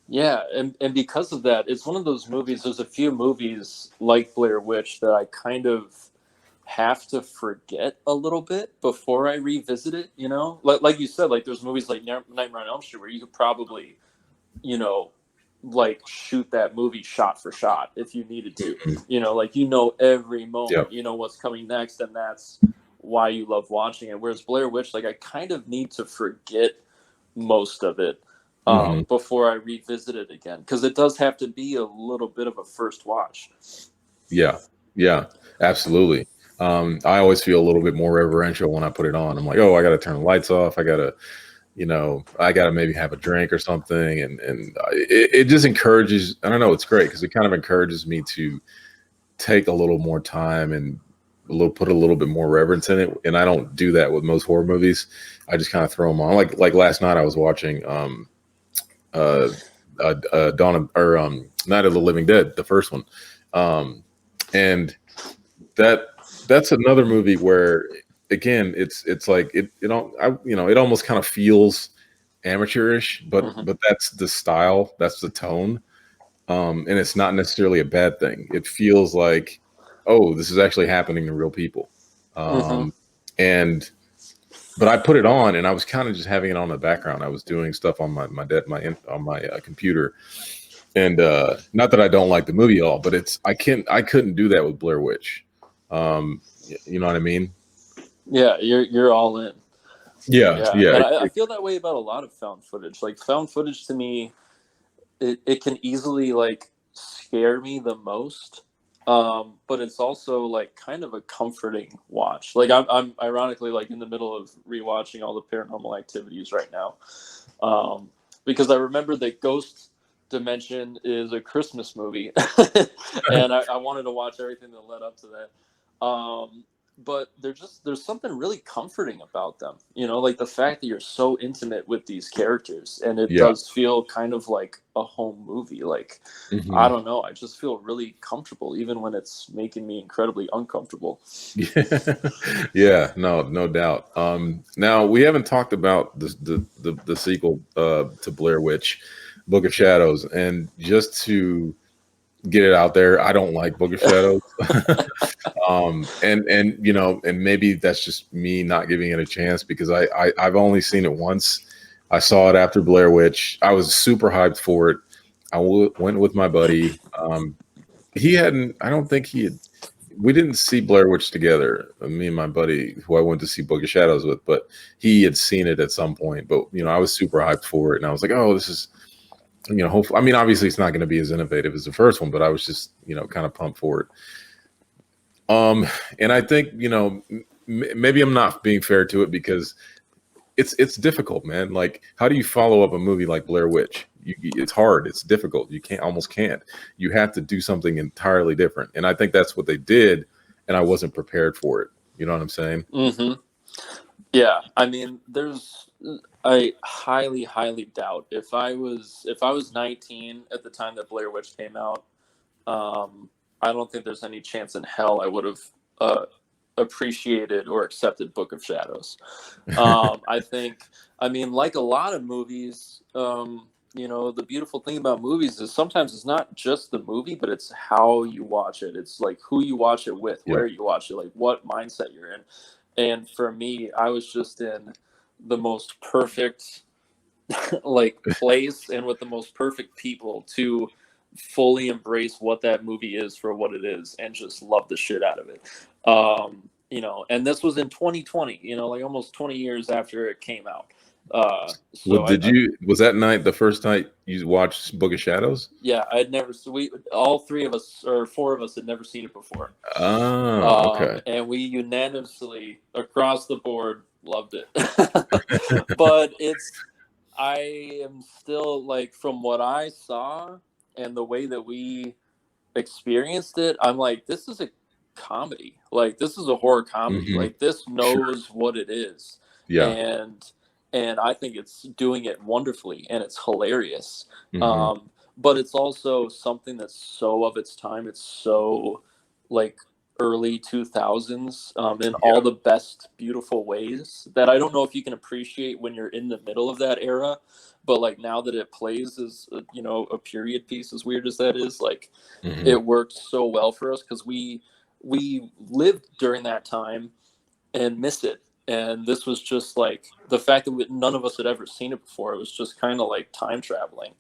Yeah, and because of that, it's one of those movies. There's a few movies like Blair Witch that I kind of have to forget a little bit before I revisit it. Like you said, like there's movies like Nightmare on Elm Street where you could probably, like shoot that movie shot for shot if you needed to. Like every moment, Yep. What's coming next, and that's why you love watching it. Whereas Blair Witch, like I kind of need to forget most of it before I revisit it again, because it does have to be a little bit of a first watch. Yeah, absolutely. I always feel a little bit more reverential when I put it on. I'm like, oh, I got to turn the lights off. I got to maybe have a drink or something. And it just encourages, I don't know, it's great, because it kind of encourages me to take a little more time and put a little bit more reverence in it. And I don't do that with most horror movies. I just kind of throw them on. Like last night I was watching Night of the Living Dead, the first one. And that's another movie where, again, it's like it almost kind of feels amateurish, but that's the style, that's the tone. And it's not necessarily a bad thing. It feels like, oh, this is actually happening to real people. But I put it on, and I was kind of just having it on in the background. I was doing stuff on my computer, and not that I don't like the movie at all, but I couldn't do that with Blair Witch. You know what I mean? Yeah, you're all in. Yeah, Yeah, yeah, and I feel that way about a lot of found footage. Like found footage to me, it can easily like scare me the most. But it's also like kind of a comforting watch. Like I'm ironically like in the middle of rewatching all the Paranormal Activities right now, um, because I remember that Ghost Dimension is a Christmas movie, and I wanted to watch everything that led up to that. But there's something really comforting about them, like the fact that you're so intimate with these characters, and it yeah. does feel kind of like a home movie. Like, I Hmm. don't know, I just feel really comfortable even when it's making me incredibly uncomfortable. Yeah, yeah, no doubt. Now we haven't talked about the sequel to Blair Witch, Book of Shadows, and just to get it out there, I don't like Book of Shadows. And and maybe that's just me not giving it a chance because I've only seen it once. I saw it after Blair Witch. I was super hyped for it. Went with my buddy. He hadn't. I don't think he had. We didn't see Blair Witch together. Me and my buddy, who I went to see Book of Shadows with, but he had seen it at some point. But I was super hyped for it, and I was like, "Oh, this is." Hopefully, I mean, obviously, it's not going to be as innovative as the first one, but I was just, kind of pumped for it. And I think, maybe I'm not being fair to it because it's difficult, man. Like, how do you follow up a movie like Blair Witch? It's hard. It's difficult. You almost can't. You have to do something entirely different. And I think that's what they did, and I wasn't prepared for it. You know what I'm saying? Mm-hmm. Yeah, I mean, I highly, highly doubt if I was 19 at the time that Blair Witch came out. I don't think there's any chance in hell I would have uh, appreciated or accepted Book of Shadows. I think, I mean, like a lot of movies, the beautiful thing about movies is sometimes it's not just the movie, but it's how you watch it. It's like who you watch it with, Yep. where you watch it, like what mindset you're in. And for me, I was just in the most perfect like place and with the most perfect people to fully embrace what that movie is for what it is and just love the shit out of it. And this was in 2020, like almost 20 years after it came out. Well, So I was that night the first night you watched Book of Shadows? yeah, I'd never, so we, all three of us or four of us had never seen it before. Oh, okay. And we unanimously across the board loved it. But I am still like, from what I saw and the way that we experienced it, I'm like, this is a comedy. Like, this is a horror comedy. Hmm. Like, this Sure. knows what it is. Yeah. And I think it's doing it wonderfully and it's hilarious. Hmm. But it's also something that's so of its time. It's so like early 2000s, in all Yeah. the best beautiful ways that I don't know if you can appreciate when you're in the middle of that era. But like now that it plays as a period piece, as weird as that is, like Hmm. it worked so well for us because we lived during that time and miss it. And this was just like the fact that none of us had ever seen it before. It was just kind of like time traveling,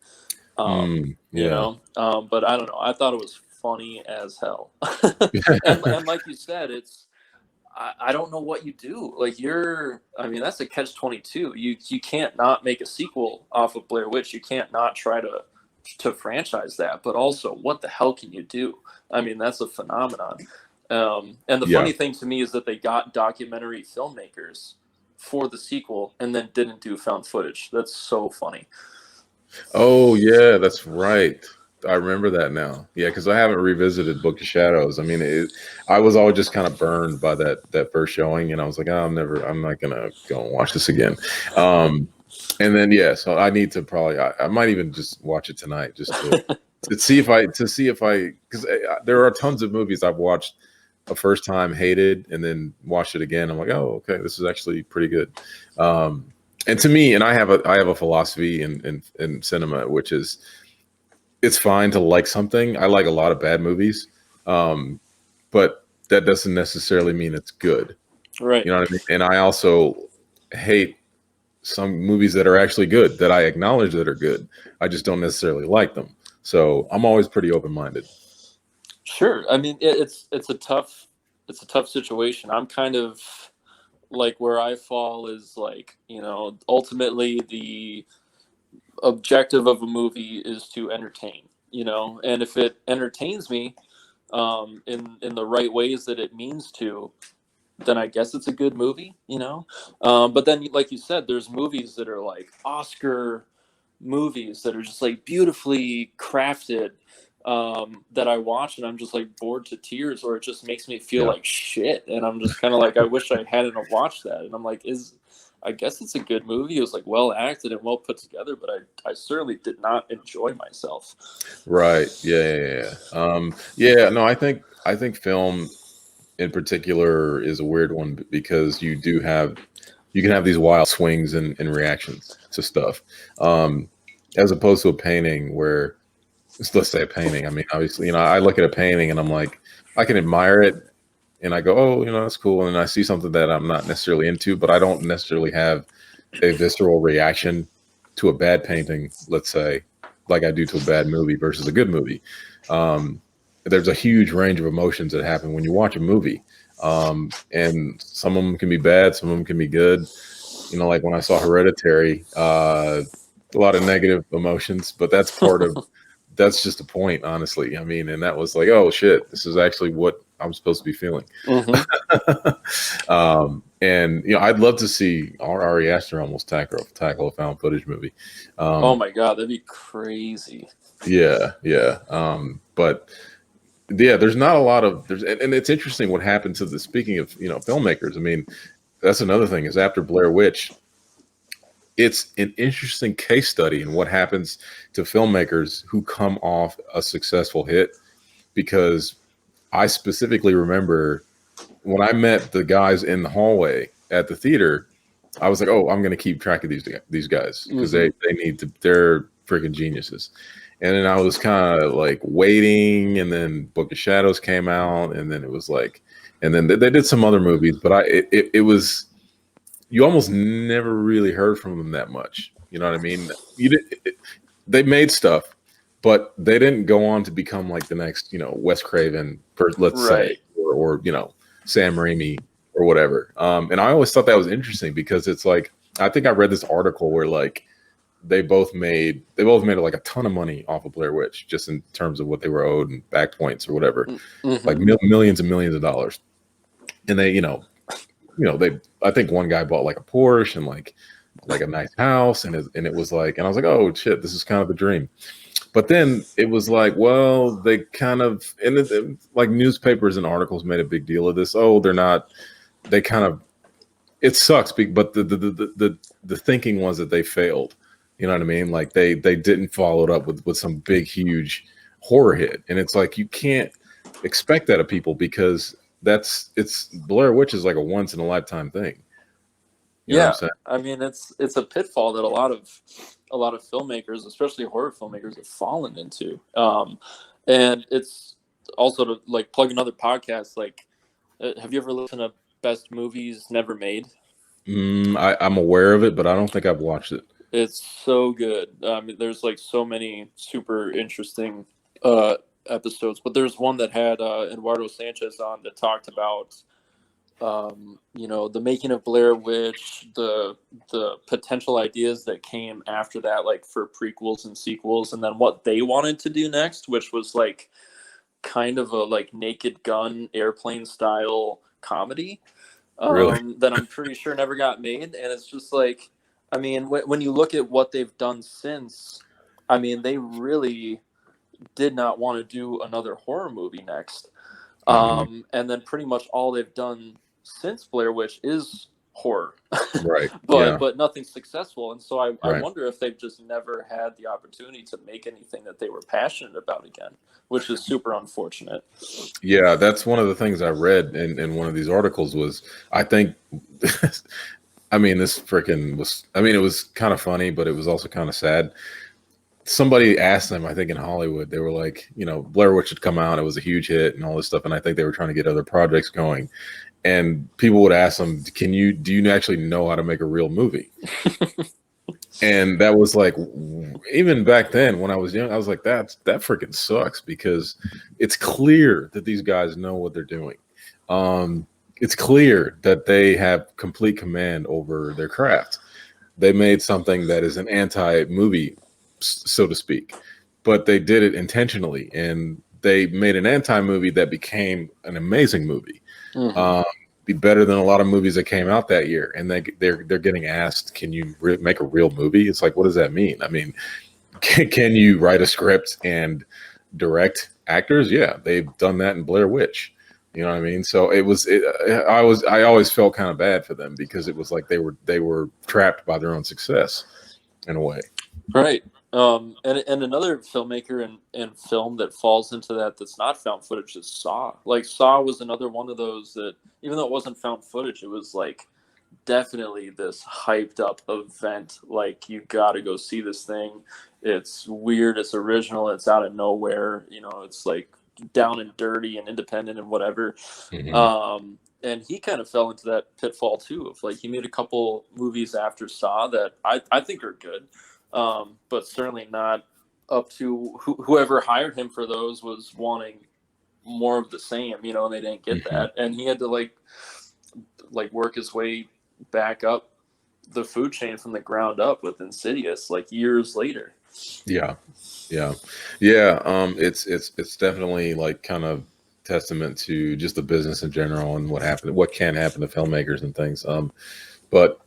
Yeah. but I don't know. I thought it was funny as hell. And like you said, I don't know what you do. Like I mean, that's a catch-22. You can't not make a sequel off of Blair Witch. You can't not try to franchise that. But also, what the hell can you do? I mean, that's a phenomenon. And the Yeah. funny thing to me is that they got documentary filmmakers for the sequel and then didn't do found footage. That's so funny. Oh, yeah, that's right. I remember that now. Yeah, because I haven't revisited Book of Shadows. I mean, I was always just kind of burned by that first showing, and I was like, oh, I'm not gonna go and watch this again. Um, and then yeah, so I need to probably, I might even just watch it tonight just to see if I because there are tons of movies I've watched a first time, hated, and then watched it again. I'm like, oh, okay, this is actually pretty good. Um, and to me, and I have a philosophy in cinema, which is it's fine to like something. I like a lot of bad movies, but that doesn't necessarily mean it's good. Right. You know what I mean? And I also hate some movies that are actually good that I acknowledge that are good. I just don't necessarily like them. So I'm always pretty open minded. Sure. I mean, it's a tough situation. I'm kind of like where I fall is like, you know, ultimately the objective of a movie is to entertain, you know, and if it entertains me in the right ways that it means to, then I guess it's a good movie, you know. But then, like you said, there's movies that are like Oscar movies that are just like beautifully crafted, that I watch and I'm just like bored to tears, or it just makes me feel Yeah. like shit, and I'm just kind of like, I wish I hadn't watched that. And I'm like, I guess it's a good movie. It was like well acted and well put together, but I certainly did not enjoy myself. Right. Yeah. No, I think film in particular is a weird one because you can have these wild swings and reactions to stuff. As opposed to a painting where, let's say a painting. I mean, obviously, I look at a painting and I'm like, I can admire it and I go, oh, that's cool. And I see something that I'm not necessarily into, but I don't necessarily have a visceral reaction to a bad painting, let's say, like I do to a bad movie versus a good movie. There's a huge range of emotions that happen when you watch a movie. And some of them can be bad, some of them can be good. Like when I saw Hereditary, a lot of negative emotions, but that's just the point, honestly. I mean, and that was like, oh shit, this is actually what I'm supposed to be feeling. And I'd love to see Ari Aster almost tackle a found footage movie. Oh my god, that'd be crazy. Yeah. But yeah, there's not a lot of and it's interesting what happened to speaking of filmmakers. I mean, that's another thing is after Blair Witch, it's an interesting case study in what happens to filmmakers who come off a successful hit, because I specifically remember when I met the guys in the hallway at the theater, I was like, oh, I'm going to keep track of these guys because they need to, they're freaking geniuses. And then I was kind of like waiting, and then Book of Shadows came out, and then it was like, and then they did some other movies, but it was, you almost never really heard from them that much. You know what I mean? They made stuff, but they didn't go on to become like the next, Wes Craven, let's say, or Sam Raimi or whatever. And I always thought that was interesting because it's like, I think I read this article where like they both made like a ton of money off of Blair Witch, just in terms of what they were owed and back points or whatever, like millions and millions of dollars. And they, I think one guy bought like a Porsche and like a nice house, and it was like, and I was like, oh shit, this is kind of the dream. But then it was like, well, they kind of, and like newspapers and articles made a big deal of this. Oh, they kind of, it sucks, but the thinking was that they failed. You know what I mean? Like they didn't follow it up with some big, huge horror hit. And it's like, you can't expect that of people because it's Blair Witch is like a once in a lifetime thing. You know what I'm saying? I mean, it's a pitfall that a lot of filmmakers, especially horror filmmakers, have fallen into. And it's also to like plug another podcast. Like, have you ever listened to Best Movies Never Made? I'm aware of it, but I don't think I've watched it. It's so good. There's like so many super interesting episodes, but there's one that had Eduardo Sanchez on that talked about the making of Blair Witch, the potential ideas that came after that, like for prequels and sequels, and then what they wanted to do next, which was like kind of a like Naked Gun airplane style comedy. Really? That I'm pretty sure never got made. And it's just like, I mean, when you look at what they've done since, I mean, they really did not want to do another horror movie next. And then pretty much all they've done since Blair Witch is horror, right? but nothing successful. And so I Right. wonder if they've just never had the opportunity to make anything that they were passionate about again, which is super unfortunate. Yeah, that's one of the things I read in one of these articles was, I think, I mean, this freaking was, I mean, it was kind of funny, but it was also kind of sad. Somebody asked them, I think in Hollywood, they were like, Blair Witch had come out, it was a huge hit and all this stuff, and I think they were trying to get other projects going. And people would ask them, do you actually know how to make a real movie? And that was like, even back then when I was young, I was like, that freaking sucks, because it's clear that these guys know what they're doing. it's clear that they have complete command over their craft. They made something that is an anti-movie, so to speak, but they did it intentionally, and they made an anti-movie that became an amazing movie. Be better than a lot of movies that came out that year. And they're getting asked, can you make a real movie? It's like, what does that mean? I mean, can you write a script and direct actors? Yeah, they've done that in Blair Witch. You know what I mean? So I always felt kind of bad for them, because it was like they were trapped by their own success in a way. Right. And another filmmaker and film that falls into that's not found footage is Saw. Like, Saw was another one of those that, even though it wasn't found footage, it was like definitely this hyped up event. Like, you got to go see this thing. It's weird. It's original. It's out of nowhere. You know, it's like down and dirty and independent and whatever. And he kind of fell into that pitfall too, of like, he made a couple movies after Saw that I think are good. But certainly not up to whoever hired him for those was wanting more of the same, you know, and they didn't get that. And he had to like work his way back up the food chain from the ground up with Insidious, like years later. Yeah. It's definitely like kind of testament to just the business in general and what can happen to filmmakers and things. But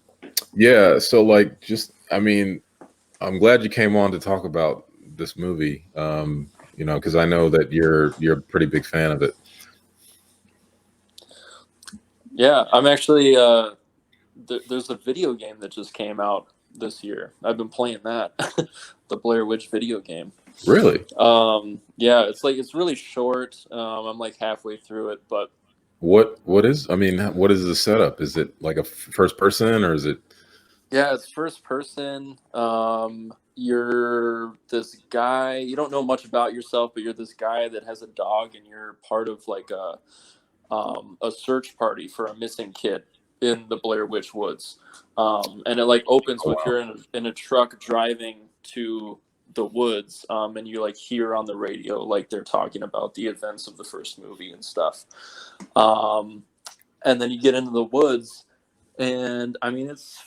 yeah, so like, just, I mean, I'm glad you came on to talk about this movie, you know, because I know that you're a pretty big fan of it. Yeah, I'm actually there's a video game that just came out this year. I've been playing that, the Blair Witch video game. Really? Yeah, it's really short. I'm like halfway through it, but what is the setup? Is it like a first person, or is it? Yeah, it's first person. You're this guy. You don't know much about yourself, but you're this guy that has a dog, and you're part of like a search party for a missing kid in the Blair Witch Woods. And it like opens with you're in a truck driving to the woods, and you like hear on the radio like they're talking about the events of the first movie and stuff. And then you get into the woods, and I mean it's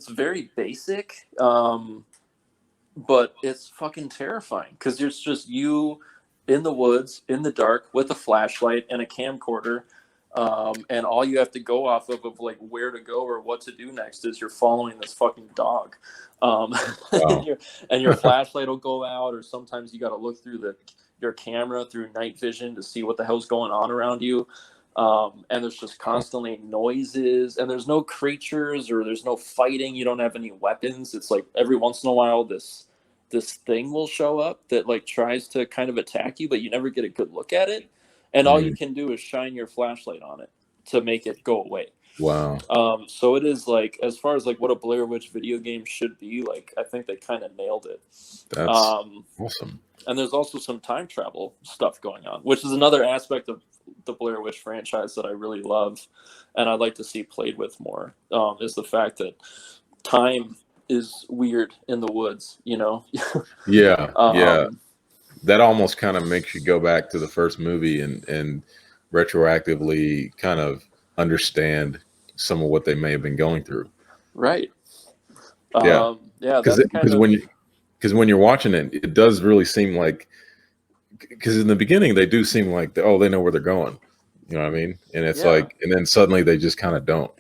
very basic, but it's fucking terrifying because it's just you in the woods in the dark with a flashlight and a camcorder, and all you have to go off of like where to go or what to do next is you're following this fucking dog, Wow. and your flashlight will go out, or sometimes you got to look through your camera through night vision to see what the hell's going on around you. And there's just constantly noises, and there's no creatures or there's no fighting. You don't have any weapons. It's like every once in a while this thing will show up that like tries to kind of attack you, but you never get a good look at it. And all you can do is shine your flashlight on it to make it go away. Wow. So it is like, as far as like what a Blair Witch video game should be, like I think they kind of nailed it. That's awesome. And there's also some time travel stuff going on, which is another aspect of the Blair Witch franchise that I really love and I'd like to see played with more, is the fact that time is weird in the woods, you know? Yeah. That almost kind of makes you go back to the first movie and retroactively kind of understand some of what they may have been going through. Right. Yeah. Because when you're watching it, it does really seem like, because in the beginning they do seem like they know where they're going, you know what I mean? And it's like, and then suddenly they just kind of don't.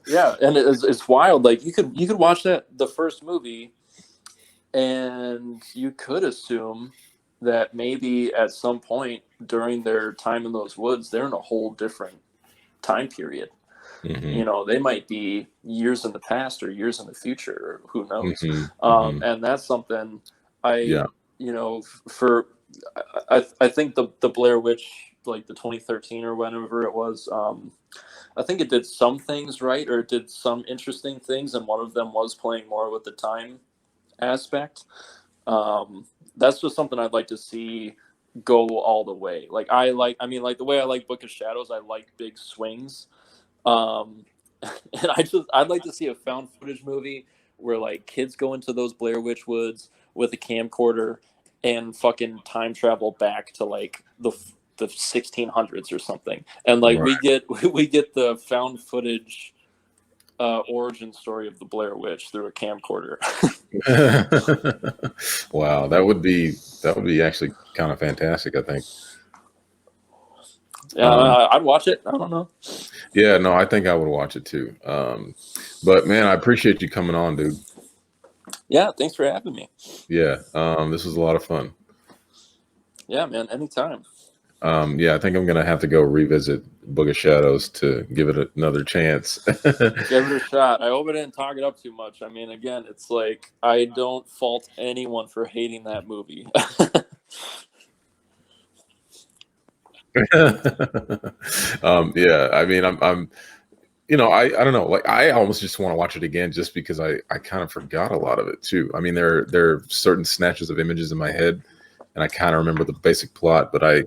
Yeah, and it's wild. Like you could watch the first movie, and you could assume that maybe at some point during their time in those woods, they're in a whole different time period. You know, they might be years in the past or years in the future, or who knows. And that's something you know, I think the Blair Witch, like the 2013 or whenever it was, I think it did some things right, or it did some interesting things, and one of them was playing more with the time aspect. That's just something I'd like to see go all the way. Like the way I like Book of Shadows, I like big swings. And I'd like to see a found footage movie where like kids go into those Blair Witch Woods with a camcorder and fucking time travel back to like the the 1600s or something, and like Right. we get the found footage origin story of the Blair Witch through a camcorder. Wow, that would be actually kind of fantastic, I think. Yeah, Um, I'd watch it. I don't know. yeah, no, I think I would watch it too. But man, I appreciate you coming on, dude. Yeah, thanks for having me. Yeah, this was a lot of fun. Yeah, man, anytime. Yeah, I think I'm gonna have to go revisit Book of Shadows to give it another chance. Give it a shot. I hope I didn't talk it up too much. I mean, again, it's like I don't fault anyone for hating that movie. Yeah, I mean, I'm I don't know, like I almost just want to watch it again just because I kind of forgot a lot of it too. I mean, there are certain snatches of images in my head, and I kind of remember the basic plot, but I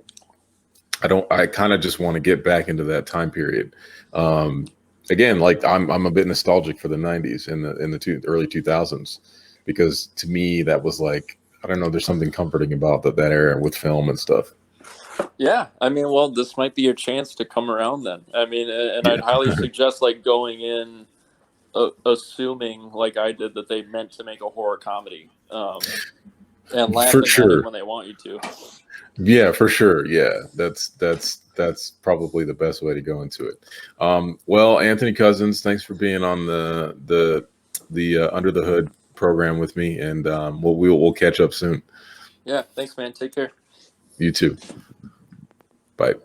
kind of just want to get back into that time period. Again, like I'm a bit nostalgic for the 90s and the early 2000s, because to me that was like, I don't know, there's something comforting about that era with film and stuff. Yeah, I mean, well, this might be your chance to come around then. I mean, and I'd Yeah. highly suggest like going in assuming, like I did, that they meant to make a horror comedy, and For laughing at it sure. when they want you to. Yeah, for sure. Yeah, that's probably the best way to go into it. Well, Anthony Cousins, thanks for being on the Under the Hood program with me, and we'll catch up soon. Yeah, thanks, man. Take care. You too. Bye.